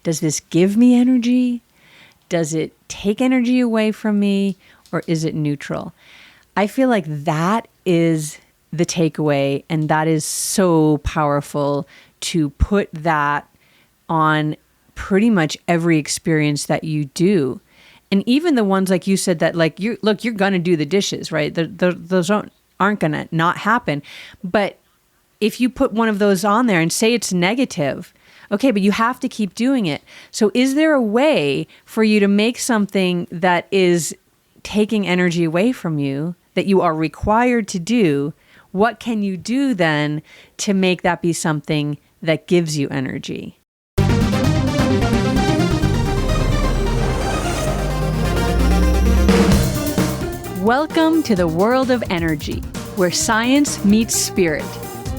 Does this give me energy? Does it take energy away from me? Or is it neutral? I feel like that is the takeaway, and that is so powerful to put that on pretty much every experience that you do. And even the ones like you said that you're going to do the dishes, right? Those aren't going to not happen. But if you put one of those on there and say it's negative, okay, but you have to keep doing it. So is there a way for you to make something that is taking energy away from you that you are required to do? What can you do then to make that be something that gives you energy? Welcome to the world of energy, where science meets spirit.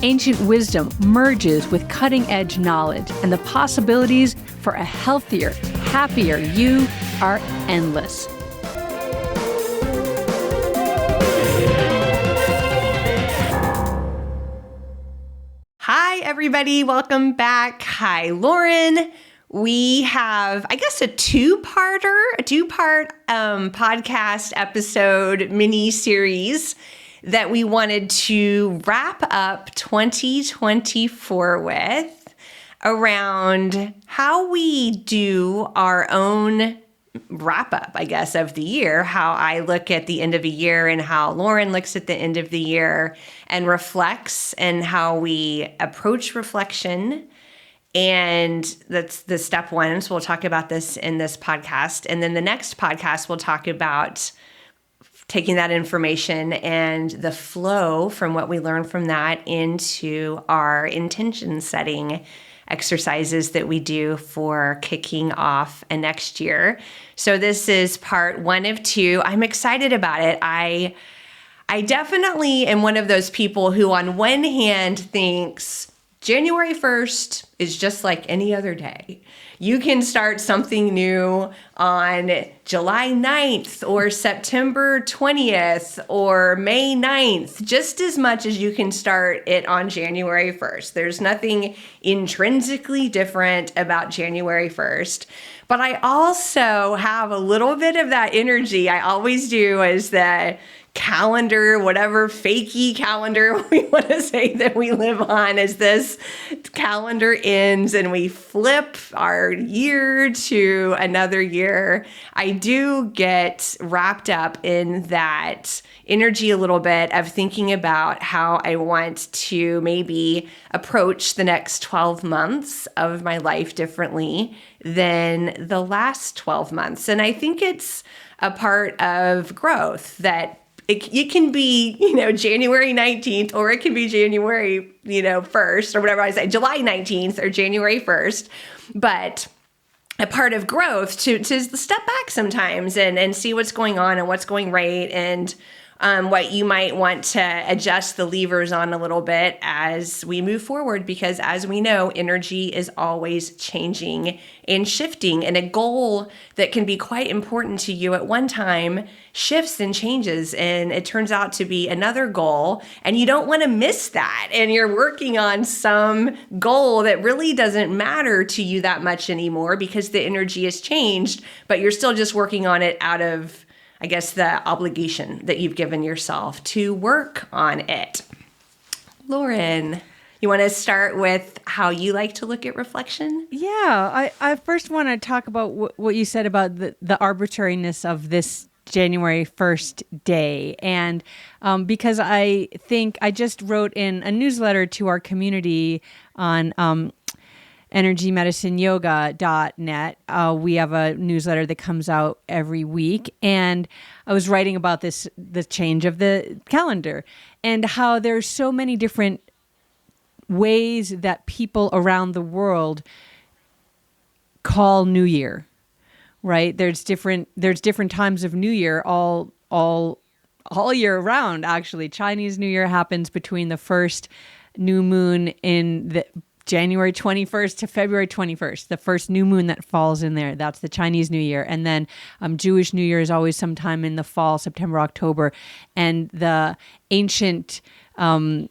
Ancient wisdom merges with cutting-edge knowledge, and the possibilities for a healthier, happier you are endless. Hi, everybody. Welcome back. Hi, Lauren. We have, I guess, a two-part podcast episode mini-series that we wanted to wrap up 2024 with around how we do our own wrap-up, I guess, of the year, how I look at the end of a year and how Lauren looks at the end of the year and reflects, and how we approach reflection. And that's the step one. So we'll talk about this in this podcast. And then the next podcast, we'll talk about taking that information and the flow from what we learn from that into our intention setting exercises that we do for kicking off a next year. So this is part one of two. I'm excited about it. I definitely am one of those people who on one hand thinks January 1st is just like any other day. You can start something new on July 9th or September 20th or May 9th, just as much as you can start it on January 1st. There's nothing intrinsically different about January 1st. But I also have a little bit of that energy. I always do, as the calendar, whatever fakey calendar we want to say that we live on, as this calendar ends and we flip our year to another year. I do get wrapped up in that energy a little bit of thinking about how I want to maybe approach the next 12 months of my life differently than the last 12 months. And I think it's a part of growth that it can be, January 19th, or it can be January, 1st, or whatever I say, July 19th or January 1st. But a part of growth to step back sometimes and see what's going on and what's going right, and what you might want to adjust the levers on a little bit as we move forward, because as we know, energy is always changing and shifting, and a goal that can be quite important to you at one time shifts and changes, and it turns out to be another goal, and you don't want to miss that, and you're working on some goal that really doesn't matter to you that much anymore because the energy has changed, but you're still just working on it out of, I guess, the obligation that you've given yourself to work on it. Lauren, you want to start with how you like to look at reflection? Yeah, I first want to talk about what you said about the arbitrariness of this January 1st day. And because I think I just wrote in a newsletter to our community on energymedicineyoga.net. We have a newsletter that comes out every week. And I was writing about the change of the calendar and how there's so many different ways that people around the world call New Year, right? There's different times of New Year all year round, actually. Chinese New Year happens between the first new moon in the January 21st to February 21st, the first new moon that falls in there. That's the Chinese New Year. And then Jewish New Year is always sometime in the fall, September, October. And the ancient, I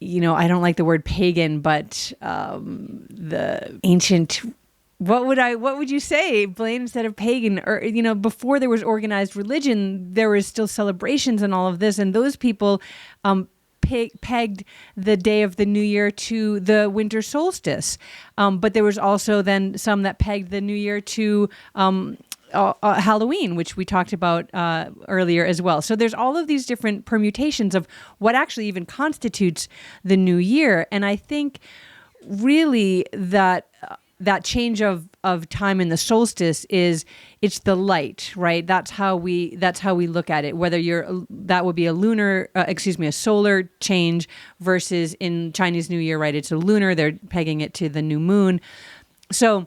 don't like the word pagan, but the ancient what would you say, Blaine, instead of pagan? Or, before there was organized religion, there was still celebrations and all of this. And those people pegged the day of the new year to the winter solstice. But there was also then some that pegged the new year to Halloween, which we talked about earlier as well. So there's all of these different permutations of what actually even constitutes the new year. And I think really that change of time in the solstice it's the light, right? That's how we look at it. Whether that would be a solar change versus in Chinese New Year, right? It's a lunar. They're pegging it to the new moon. So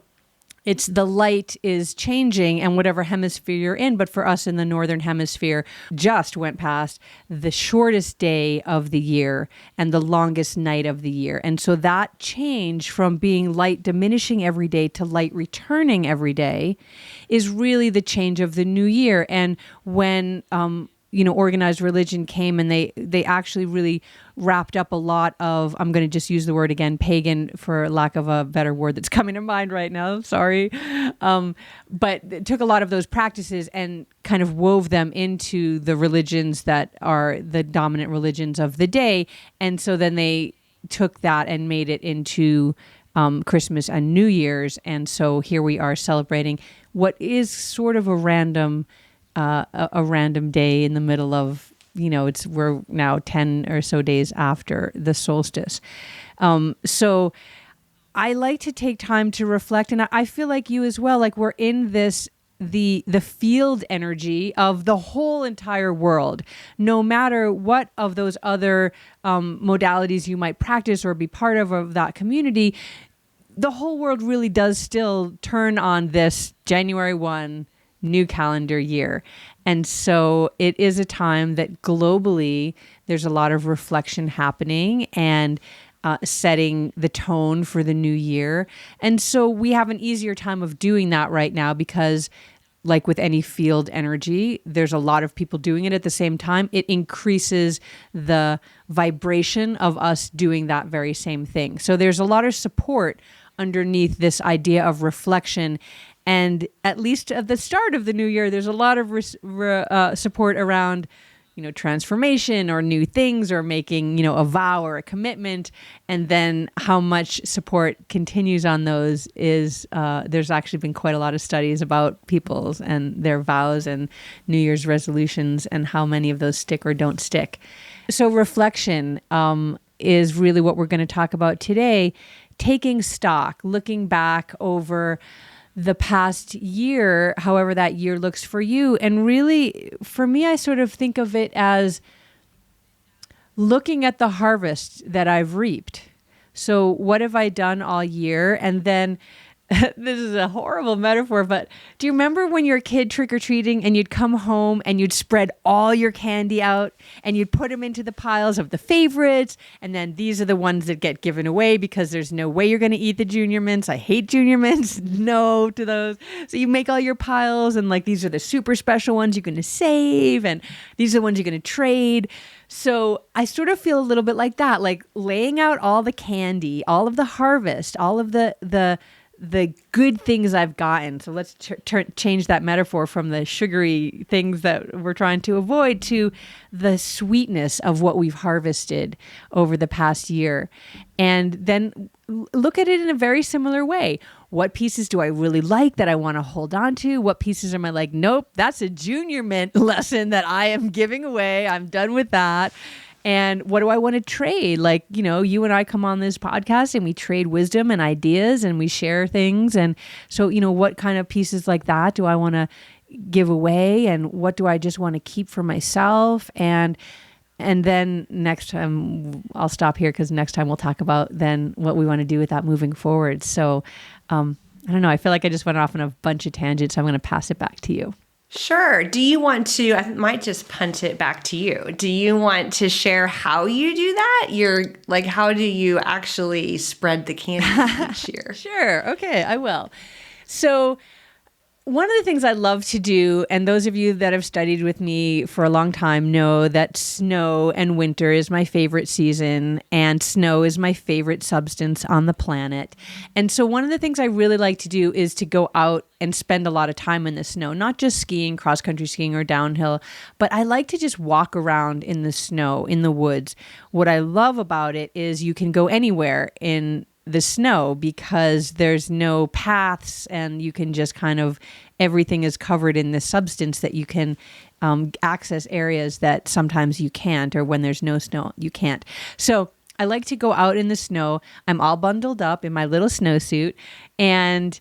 it's the light is changing and whatever hemisphere you're in. But for us in the northern hemisphere, just went past the shortest day of the year and the longest night of the year. And so that change from being light diminishing every day to light returning every day is really the change of the new year. And when organized religion came and they actually really wrapped up a lot of, I'm going to just use the word again, pagan, for lack of a better word that's coming to mind right now. Sorry. But it took a lot of those practices and kind of wove them into the religions that are the dominant religions of the day. And so then they took that and made it into Christmas and New Year's. And so here we are celebrating what is sort of a random day in the middle of, we're now 10 or so days after the solstice. So I like to take time to reflect, and I feel like you as well, like we're in this, the field energy of the whole entire world, no matter what of those other modalities you might practice or be part of that community, the whole world really does still turn on this January 1 new calendar year. And so it is a time that globally there's a lot of reflection happening and setting the tone for the new year. And so we have an easier time of doing that right now because, like with any field energy, there's a lot of people doing it at the same time. It increases the vibration of us doing that very same thing. So there's a lot of support underneath this idea of reflection. And at least at the start of the new year, there's a lot of support around, transformation or new things or making, a vow or a commitment. And then how much support continues on those is there's actually been quite a lot of studies about people's and their vows and New Year's resolutions and how many of those stick or don't stick. So reflection is really what we're going to talk about today. Taking stock, looking back over the past year, however that year looks for you. And really, for me, I sort of think of it as looking at the harvest that I've reaped. So what have I done all year? And then this is a horrible metaphor, but do you remember when you were a kid trick-or-treating and you'd come home and you'd spread all your candy out and you'd put them into the piles of the favorites, and then these are the ones that get given away because there's no way you're going to eat the junior mints. I hate junior mints. No to those. So you make all your piles and like these are the super special ones you're going to save and these are the ones you're going to trade. So I sort of feel a little bit like that, like laying out all the candy, all of the harvest, all of the good things I've gotten. So let's change that metaphor from the sugary things that we're trying to avoid to the sweetness of what we've harvested over the past year. And then look at it in a very similar way. What pieces do I really like that I want to hold on to? What pieces am I like, nope, that's a junior mint lesson that I am giving away. I'm done with that. And what do I want to trade? Like, you and I come on this podcast and we trade wisdom and ideas and we share things. And so, what kind of pieces like that do I want to give away? And what do I just want to keep for myself? And then next time I'll stop here because next time we'll talk about then what we want to do with that moving forward. So, I don't know. I feel like I just went off on a bunch of tangents. So I'm going to pass it back to you. Sure. Do you want to, I might just punt it back to you. Do you want to share how you do that? How do you actually spread the candy each year? Sure. Okay, I will. So one of the things I love to do, and those of you that have studied with me for a long time know that snow and winter is my favorite season, and snow is my favorite substance on the planet. And so one of the things I really like to do is to go out and spend a lot of time in the snow, not just skiing, cross-country skiing or downhill, but I like to just walk around in the snow, in the woods. What I love about it is you can go anywhere in the snow because there's no paths, and you can just kind of, everything is covered in this substance that you can access areas that sometimes you can't, or when there's no snow, you can't. So I like to go out in the snow. I'm all bundled up in my little snowsuit and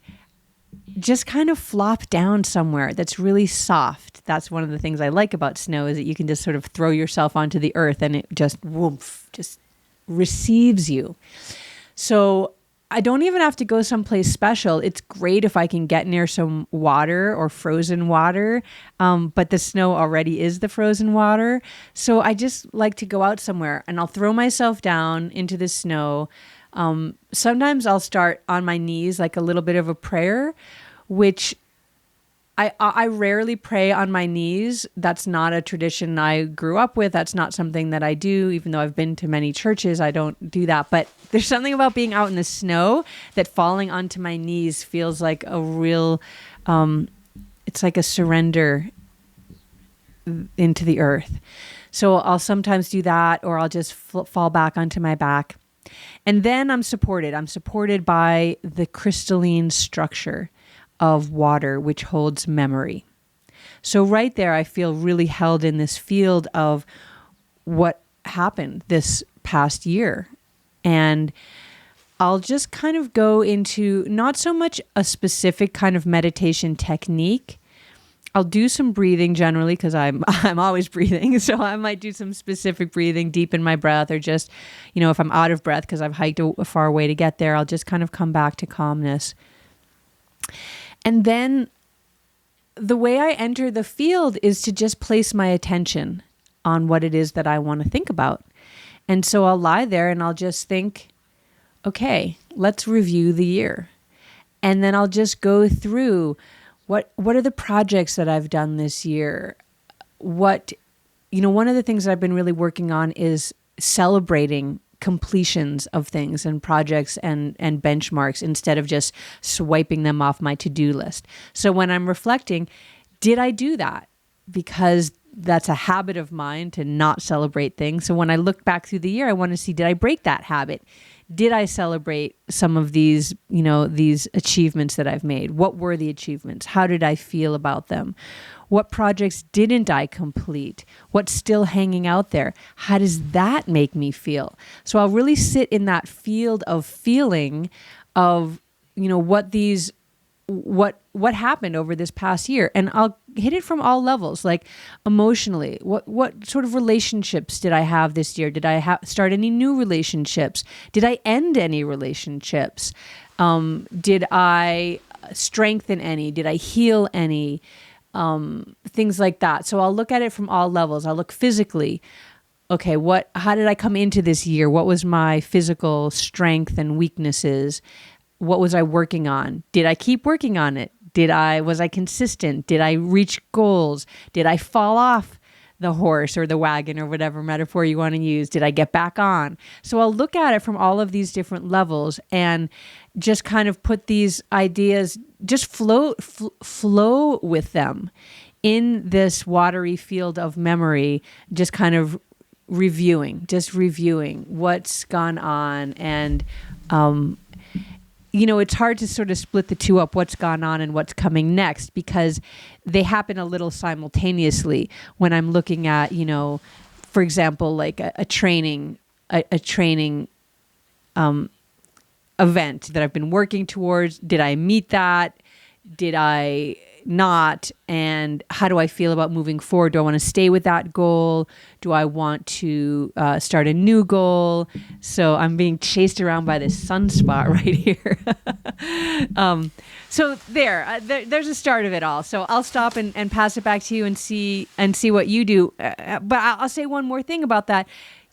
just kind of flop down somewhere that's really soft. That's one of the things I like about snow, is that you can just sort of throw yourself onto the earth and it just woof, just receives you. So I don't even have to go someplace special. It's great if I can get near some water or frozen water, but the snow already is the frozen water. So I just like to go out somewhere and I'll throw myself down into the snow. Sometimes I'll start on my knees, like a little bit of a prayer, which I rarely pray on my knees. That's not a tradition I grew up with. That's not something that I do. Even though I've been to many churches, I don't do that. But there's something about being out in the snow that falling onto my knees feels like a real, it's like a surrender into the earth. So I'll sometimes do that, or I'll just fall back onto my back. And then I'm supported. I'm supported by the crystalline structure of water, which holds memory. So right there, I feel really held in this field of what happened this past year. And I'll just kind of go into not so much a specific kind of meditation technique. I'll do some breathing generally because I'm always breathing. So I might do some specific breathing, deepen my breath, or just, if I'm out of breath because I've hiked a far way to get there, I'll just kind of come back to calmness. And then the way I enter the field is to just place my attention on what it is that I want to think about. And so I'll lie there and I'll just think, okay, let's review the year. And then I'll just go through what are the projects that I've done this year? One of the things that I've been really working on is celebrating completions of things and projects and benchmarks instead of just swiping them off my to-do list. So when I'm reflecting, did I do that? Because that's a habit of mine to not celebrate things. So when I look back through the year, I want to see, did I break that habit? Did I celebrate some of these, these achievements that I've made? What were the achievements? How did I feel about them? What projects didn't I complete? What's still hanging out there? How does that make me feel? So I'll really sit in that field of feeling of, what happened over this past year. And I'll hit it from all levels, like emotionally. What sort of relationships did I have this year? Did I start any new relationships? Did I end any relationships? Did I strengthen any? Did I heal any? Things like that. So I'll look at it from all levels. I'll look physically. Okay, how did I come into this year? What was my physical strength and weaknesses? What was I working on? Did I keep working on it? Was I consistent? Did I reach goals? Did I fall off the horse or the wagon or whatever metaphor you want to use? Did I get back on? So I'll look at it from all of these different levels and just kind of put these ideas, just flow with them in this watery field of memory, just kind of reviewing what's gone on. And, it's hard to sort of split the two up, what's gone on and what's coming next, because they happen a little simultaneously when I'm looking at, for example, like a training event that I've been working towards. Did I meet that? Did I not? And how do I feel about moving forward? Do I want to stay with that goal? Do I want to start a new goal? So I'm being chased around by this sunspot right here. So there's a start of it all. So I'll stop and pass it back to you and see what you do. But I'll say one more thing about that.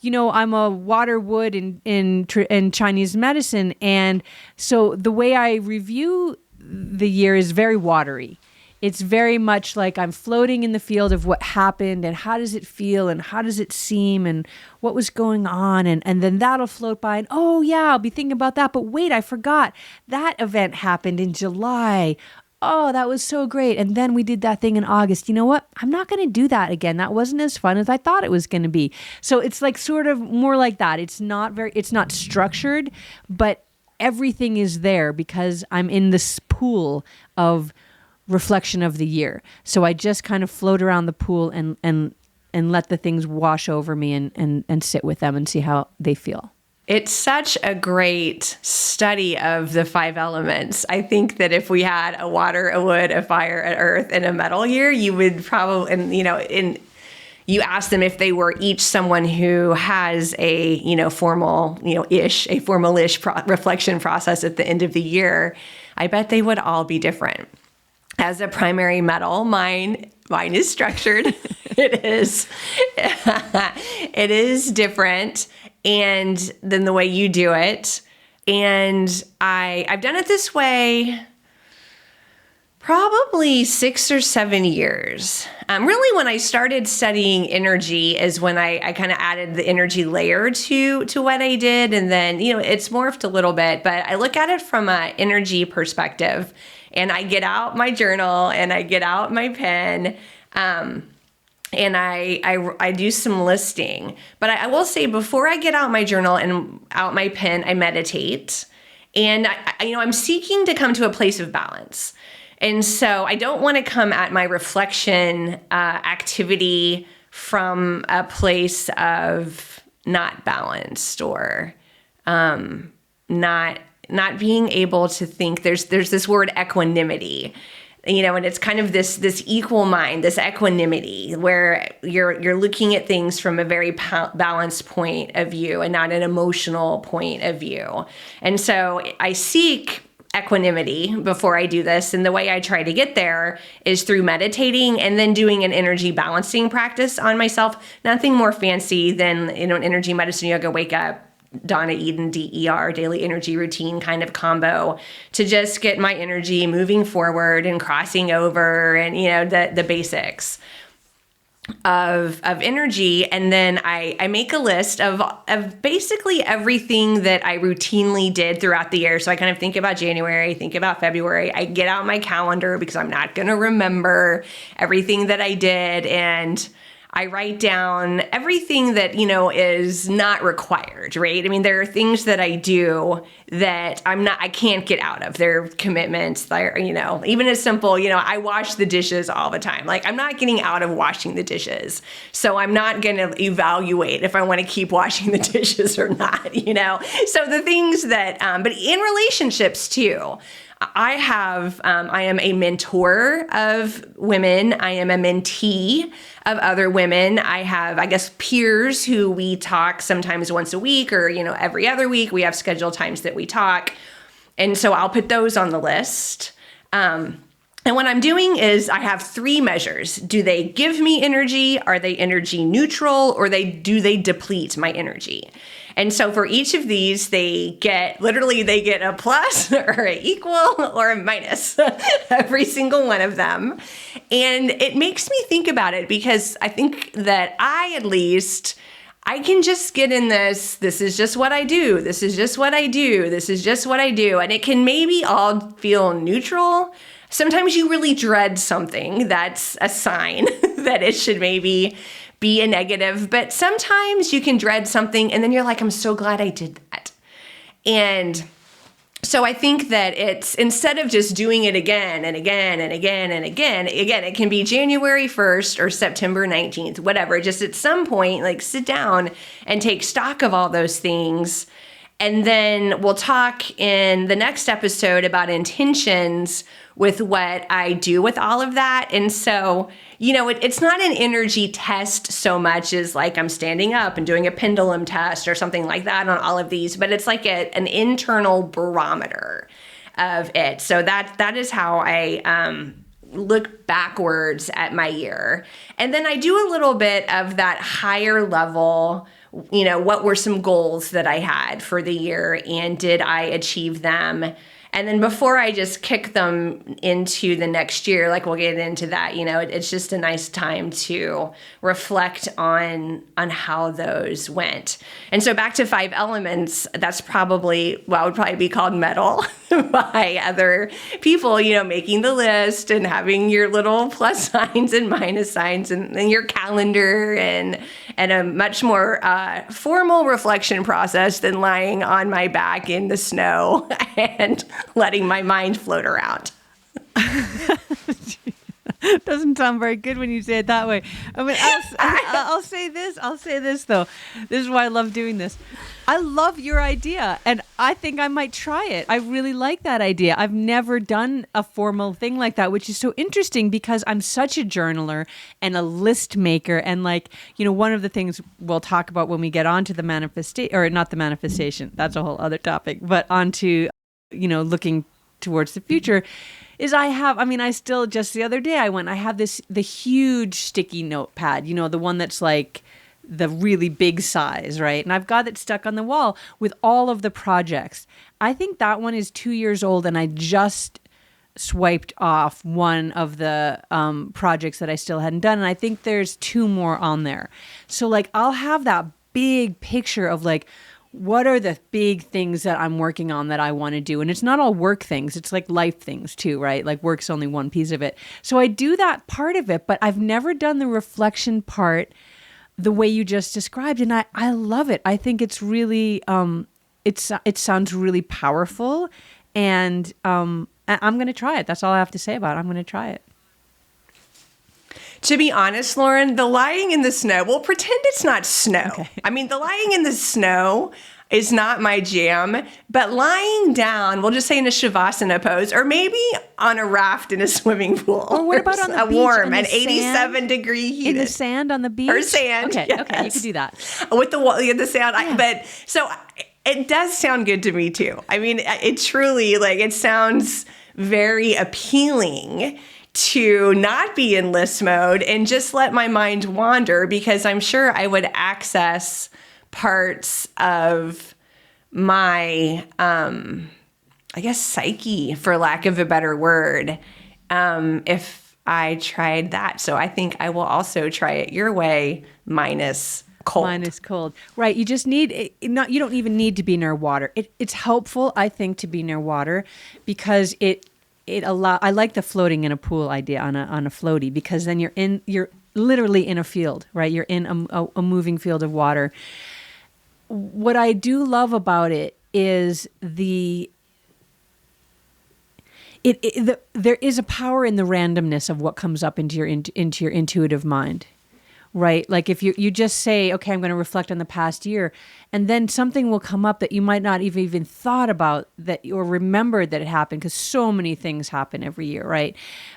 I'm a water wood in Chinese medicine. And so the way I review the year is very watery. It's very much like I'm floating in the field of what happened and how does it feel and how does it seem and what was going on. And then that'll float by and, oh yeah, I'll be thinking about that. But wait, I forgot that event happened in July. Oh, that was so great. And then we did that thing in August. You know what? I'm not going to do that again. That wasn't as fun as I thought it was going to be. So it's like sort of more like that. It's not structured, but everything is there because I'm in this pool of reflection of the year. So I just kind of float around the pool and let the things wash over me and sit with them and see how they feel. It's such a great study of the 5 elements. I think that if we had a water, a wood, a fire, an earth, and a metal year, you would probably, you ask them if they were each someone who has a, formal-ish reflection process at the end of the year, I bet they would all be different. As a primary metal, mine is structured. It is different and than the way you do it. And I've done it this way probably 6 or 7 years. Really, when I started studying energy is when I kind of added the energy layer to what I did. And then, it's morphed a little bit, but I look at it from an energy perspective. And I get out my journal and I get out my pen, and I do some listing. But I will say, before I get out my journal and out my pen, I meditate. And I'm seeking to come to a place of balance. And so I don't want to come at my reflection activity from a place of not balanced or not being able to think. There's this word equanimity, and it's kind of this equal mind, this equanimity where you're looking at things from a very balanced point of view and not an emotional point of view. And so I seek equanimity before I do this. And the way I try to get there is through meditating and then doing an energy balancing practice on myself. Nothing more fancy than, an energy medicine yoga, wake up, Donna Eden, DER, daily energy routine kind of combo to just get my energy moving forward and crossing over and, the basics of energy. And then I make a list of basically everything that I routinely did throughout the year. So I kind of think about January, think about February. I get out my calendar because I'm not going to remember everything that I did. And I write down everything that, is not required, right? I mean, there are things that I do that I can't get out of. There are commitments, even as simple, I wash the dishes all the time. Like, I'm not getting out of washing the dishes. So I'm not going to evaluate if I want to keep washing the dishes or not, So the things that, but in relationships too, I am a mentor of women. I am a mentee of other women. I have, peers who we talk sometimes once a week or, every other week. We have scheduled times that we talk. And so I'll put those on the list. And what I'm doing is I have 3 measures. Do they give me energy? Are they energy neutral? Or do they deplete my energy? And so for each of these, they get a plus or an equal or a minus, every single one of them. And it makes me think about it because I think that I can just get in this is just what I do. This is just what I do. This is just what I do. And it can maybe all feel neutral. Sometimes you really dread something. That's a sign that it should maybe be a negative, but sometimes you can dread something and then you're like, I'm so glad I did that. And so I think that it's, instead of just doing it again and again and again and again, it can be January 1st or September 19th, whatever, just at some point, sit down and take stock of all those things. And then we'll talk in the next episode about intentions with what I do with all of that. And so, it's not an energy test so much as I'm standing up and doing a pendulum test or something like that on all of these, but it's like an internal barometer of it. So that is how I look backwards at my year. And then I do a little bit of that higher level, what were some goals that I had for the year and did I achieve them? And then before I just kick them into the next year, like we'll get into that, it's just a nice time to reflect on how those went. And so back to 5 elements, that's probably what would probably be called metal by other people, making the list and having your little plus signs and minus signs and your calendar and a much more formal reflection process than lying on my back in the snow and letting my mind float around. Doesn't sound very good when you say it that way. I mean, I'll say this. I'll say this, though. This is why I love doing this. I love your idea, and I think I might try it. I really like that idea. I've never done a formal thing like that, which is so interesting because I'm such a journaler and a list maker. And one of the things we'll talk about when we get onto the manifestation, or not the manifestation, that's a whole other topic, but onto, looking towards the future, is I still, just the other day I have the huge sticky notepad, the one that's like the really big size, right? And I've got it stuck on the wall with all of the projects. I think that one is 2 years old, and I just swiped off one of the projects that I still hadn't done. And I think there's 2 more on there. So I'll have that big picture of what are the big things that I'm working on that I want to do? And it's not all work things. It's life things too, right? Work's only one piece of it. So I do that part of it, but I've never done the reflection part the way you just described. And I love it. I think it's really, it sounds really powerful. And I'm going to try it. That's all I have to say about it. I'm going to try it. To be honest, Lauren, the lying in the snow, well, pretend it's not snow. Okay. I mean, the lying in the snow is not my jam, but lying down, we'll just say in a Shavasana pose, or maybe on a raft in a swimming pool. Or what about on the beach? Warm, an 87-degree heat. In the sand on the beach? Or sand, Okay, yes. Okay, you could do that. With the sand. Yeah. So it does sound good to me too. I mean, it truly, it sounds very appealing to not be in list mode and just let my mind wander, because I'm sure I would access parts of my, psyche, for lack of a better word, if I tried that. So I think I will also try it your way, minus cold. Minus cold. Right. You just need, you don't even need to be near water. It's helpful, I think, to be near water because I like the floating in a pool idea on a floaty, because then you're literally in a field, right? You're in a moving field of water. What I do love about it is there is a power in the randomness of what comes up into your intuitive mind. Right? If you just say, okay, I'm going to reflect on the past year, and then something will come up that you might not even thought about that or remembered that it happened, because so many things happen every year, right?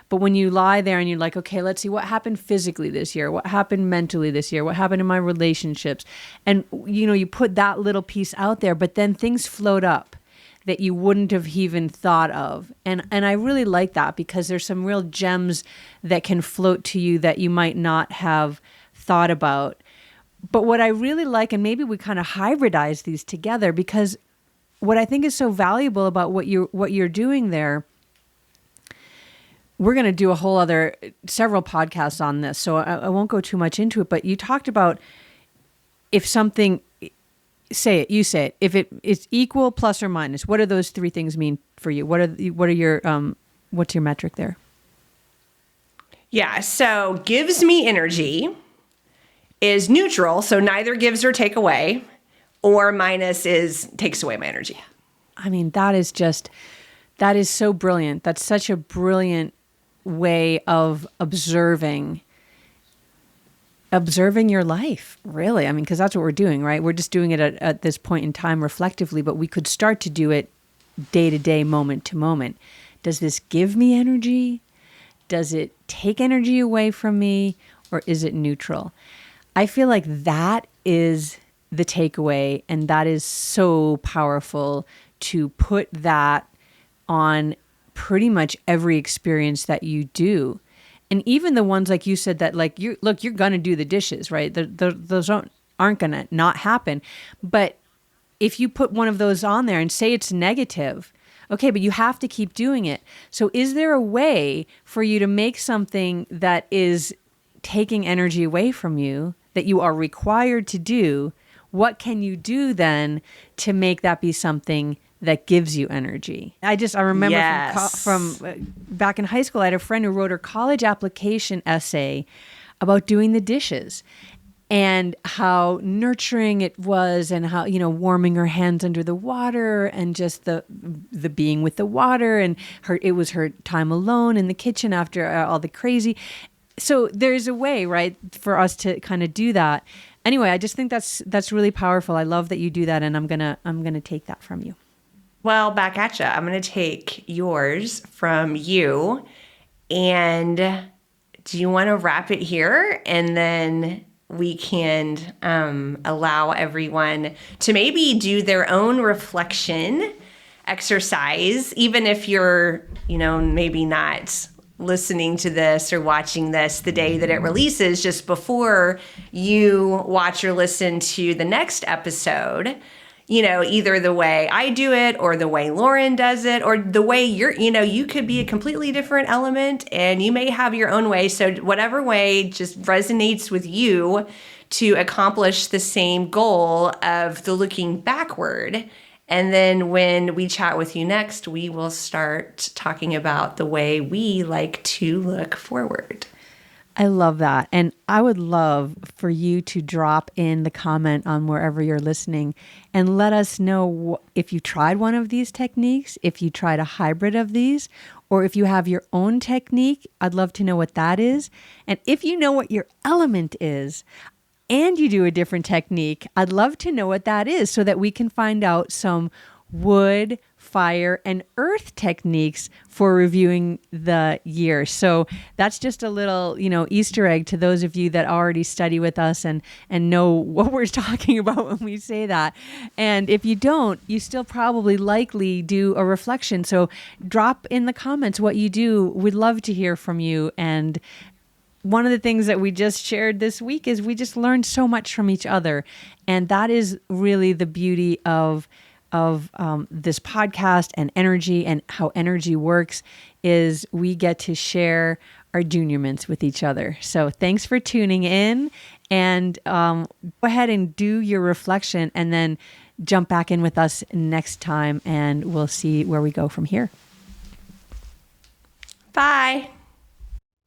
But when you lie there and you're like, okay, let's see what happened physically this year, what happened mentally this year, what happened in my relationships, and you put that little piece out there, but then things float up that you wouldn't have even thought of. And I really like that, because there's some real gems that can float to you that you might not have thought about. But what I really like, and maybe we kind of hybridize these together, because what I think is so valuable about what you're doing there, we're going to do several podcasts on this, so I won't go too much into it, but you talked about if something, say it, if it's equal, plus or minus, what do those 3 things mean for you? What's your metric there? Yeah, so gives me energy is neutral, so neither gives or take away, or minus takes away my energy. I mean, that is so brilliant. That's such a brilliant way of observing your life, really. I mean, because that's what we're doing, right? We're just doing it at this point in time reflectively, but we could start to do it day to day, moment to moment. Does this give me energy? Does it take energy away from me? Or is it neutral? I feel like that is the takeaway, and that is so powerful to put that on pretty much every experience that you do. And even the ones like you said that you're going to do the dishes, right? Those aren't going to not happen. But if you put one of those on there and say it's negative, Okay, but you have to keep doing it. So is there a way for you to make something that is taking energy away from you that you are required to do? What can you do then to make that be something that gives you energy? I remember from back in high school, I had a friend who wrote her college application essay about doing the dishes and how nurturing it was, and how, warming her hands under the water, and just the being with the water, and it was her time alone in the kitchen after all the crazy. So there's a way, right, for us to kind of do that. Anyway, I just think that's really powerful. I love that you do that, and I'm gonna take that from you. Well, back at you. I'm gonna take yours from you, and do you want to wrap it here, and then we can allow everyone to maybe do their own reflection exercise, even if you're, maybe not listening to this or watching this the day that it releases, just before you watch or listen to the next episode, either the way I do it or the way Lauren does it, or the way you could be a completely different element and you may have your own way. So whatever way just resonates with you to accomplish the same goal of the looking backward. And then when we chat with you next, we will start talking about the way we like to look forward. I love that. And I would love for you to drop in the comment on wherever you're listening and let us know if you tried one of these techniques, if you tried a hybrid of these, or if you have your own technique. I'd love to know what that is. And if you know what your element is and you do a different technique, I'd love to know what that is so that we can find out some wood, fire, and earth techniques for reviewing the year. So that's just a little, Easter egg to those of you that already study with us and know what we're talking about when we say that. And if you don't, you still probably likely do a reflection. So drop in the comments what you do. We'd love to hear from you. And one of the things that we just shared this week is we just learned so much from each other. And that is really the beauty of this podcast and energy, and how energy works, is we get to share our junior mints with each other. So thanks for tuning in, and go ahead and do your reflection, and then jump back in with us next time, and we'll see where we go from here. Bye.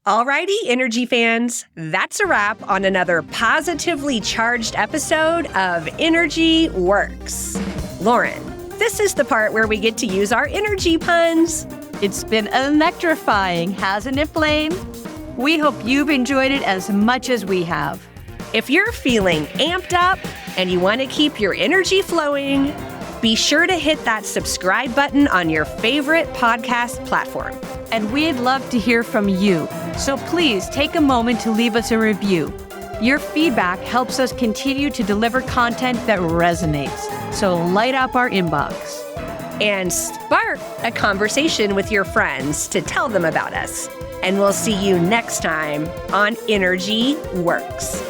Alrighty, energy fans, that's a wrap on another positively charged episode of Energy Works. Lauren, this is the part where we get to use our energy puns. It's been electrifying, hasn't it, Blaine? We hope you've enjoyed it as much as we have. If you're feeling amped up and you want to keep your energy flowing, be sure to hit that subscribe button on your favorite podcast platform. And we'd love to hear from you. So please take a moment to leave us a review. Your feedback helps us continue to deliver content that resonates. So light up our inbox. And spark a conversation with your friends to tell them about us. And we'll see you next time on Energy Works.